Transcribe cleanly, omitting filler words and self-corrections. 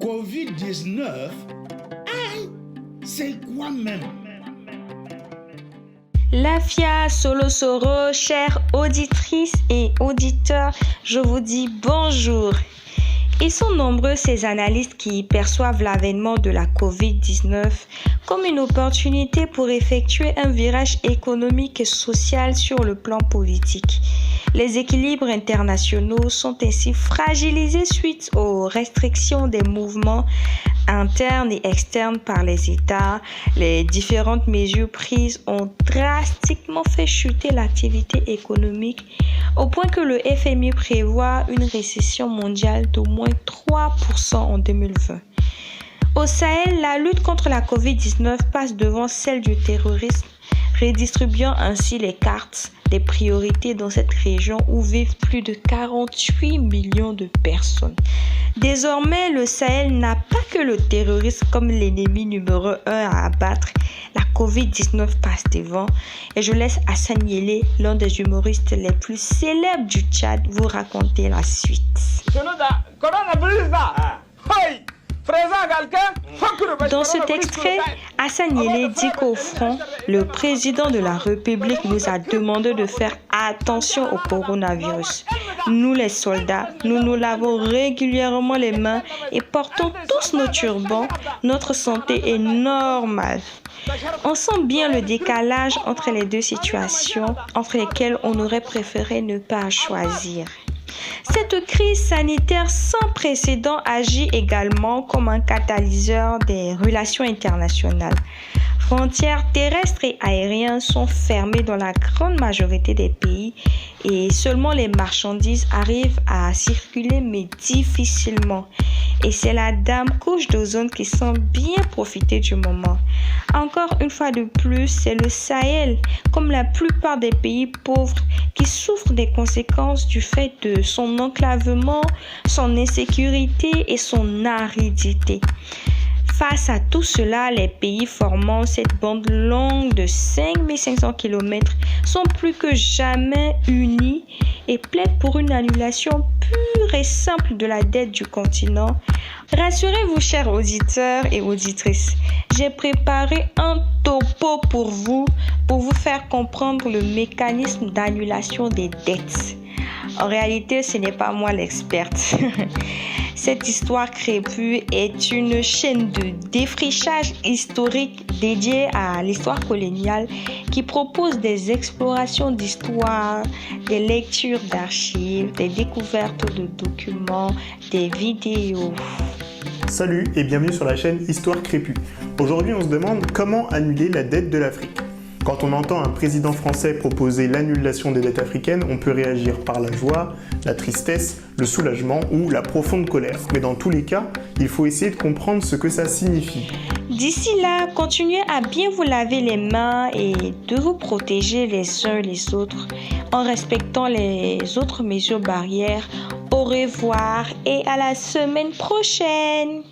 Covid-19, c'est quoi même? Lafia Solosoro, chères auditrices et auditeurs, je vous dis bonjour. Ils sont nombreux ces analystes qui perçoivent l'avènement de la Covid-19 comme une opportunité pour effectuer un virage économique et social sur le plan politique. Les équilibres internationaux sont ainsi fragilisés suite aux restrictions des mouvements internes et externes par les États. Les différentes mesures prises ont drastiquement fait chuter l'activité économique au point que le FMI prévoit une récession mondiale d'au moins 3% en 2020. Au Sahel, la lutte contre la Covid-19 passe devant celle du terrorisme, redistribuant ainsi les cartes des priorités dans cette région où vivent plus de 48 millions de personnes. Désormais, le Sahel n'a pas que le terrorisme comme l'ennemi numéro 1 à abattre. La Covid-19 passe devant et je laisse Hassan Yele, l'un des humoristes les plus célèbres du Tchad, vous raconter la suite. Dans cet extrait, Hassan Yele dit qu'au front, le président de la République nous a demandé de faire attention au coronavirus. Nous les soldats, nous nous lavons régulièrement les mains et portons tous nos turbans. Notre santé est normale. On sent bien le décalage entre les deux situations, entre lesquelles on aurait préféré ne pas choisir. Cette crise sanitaire sans précédent agit également comme un catalyseur des relations internationales. Frontières terrestres et aériennes sont fermées dans la grande majorité des pays et seulement les marchandises arrivent à circuler mais difficilement. Et c'est la dame couche d'ozone qui semble bien profiter du moment. Encore une fois de plus, c'est le Sahel, comme la plupart des pays pauvres, qui souffre des conséquences du fait de son enclavement, son insécurité et son aridité. Face à tout cela, les pays formant cette bande longue de 5500 km sont plus que jamais unis et plaident pour une annulation pure et simple de la dette du continent. Rassurez-vous, chers auditeurs et auditrices, j'ai préparé un topo pour vous faire comprendre le mécanisme d'annulation des dettes. En réalité, ce n'est pas moi l'experte. Cette histoire crépue est une chaîne de défrichage historique dédiée à l'histoire coloniale qui propose des explorations d'histoire, des lectures d'archives, des découvertes de documents, des vidéos. Salut et bienvenue sur la chaîne Histoire crépue. Aujourd'hui, on se demande comment annuler la dette de l'Afrique. Quand on entend un président français proposer l'annulation des dettes africaines, on peut réagir par la joie, la tristesse, le soulagement ou la profonde colère. Mais dans tous les cas, il faut essayer de comprendre ce que ça signifie. D'ici là, continuez à bien vous laver les mains et de vous protéger les uns les autres en respectant les autres mesures barrières. Au revoir et à la semaine prochaine.